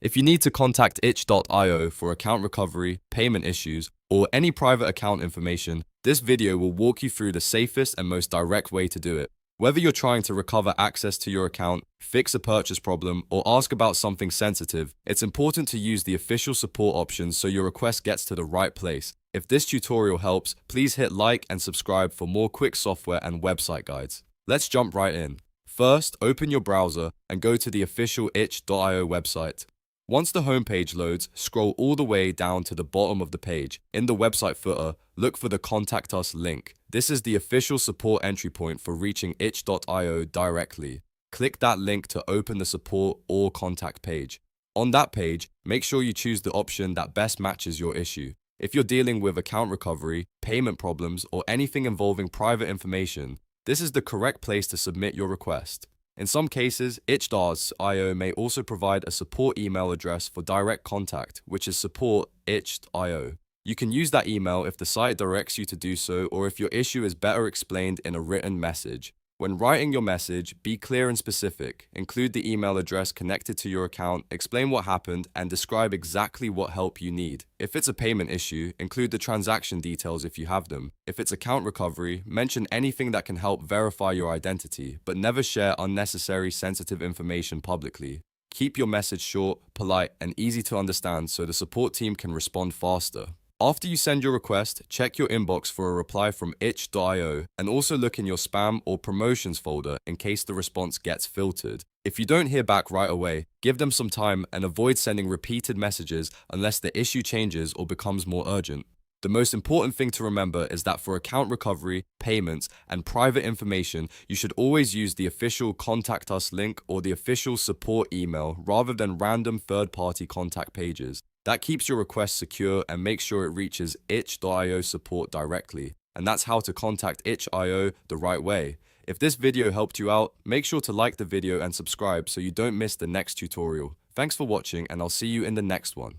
If you need to contact itch.io for account recovery, payment issues, or any private account information, this video will walk you through the safest and most direct way to do it. Whether you're trying to recover access to your account, fix a purchase problem, or ask about something sensitive, it's important to use the official support options so your request gets to the right place. If this tutorial helps, please hit like and subscribe for more quick software and website guides. Let's jump right in. First, open your browser and go to the official itch.io website. Once the homepage loads, scroll all the way down to the bottom of the page. In the website footer, look for the Contact Us link. This is the official support entry point for reaching itch.io directly. Click that link to open the support or contact page. On that page, make sure you choose the option that best matches your issue. If you're dealing with account recovery, payment problems, or anything involving private information, this is the correct place to submit your request. In some cases, itch.io may also provide a support email address for direct contact, which is support@itch.io. You can use that email if the site directs you to do so or if your issue is better explained in a written message. When writing your message, be clear and specific. Include the email address connected to your account, explain what happened, and describe exactly what help you need. If it's a payment issue, include the transaction details if you have them. If it's account recovery, mention anything that can help verify your identity, but never share unnecessary sensitive information publicly. Keep your message short, polite, and easy to understand so the support team can respond faster. After you send your request, check your inbox for a reply from itch.io and also look in your spam or promotions folder in case the response gets filtered. If you don't hear back right away, give them some time and avoid sending repeated messages unless the issue changes or becomes more urgent. The most important thing to remember is that for account recovery, payments, and private information, you should always use the official Contact Us link or the official support email rather than random third-party contact pages. That keeps your request secure and makes sure it reaches itch.io support directly. And that's how to contact itch.io the right way. If this video helped you out, make sure to like the video and subscribe so you don't miss the next tutorial. Thanks for watching, and I'll see you in the next one.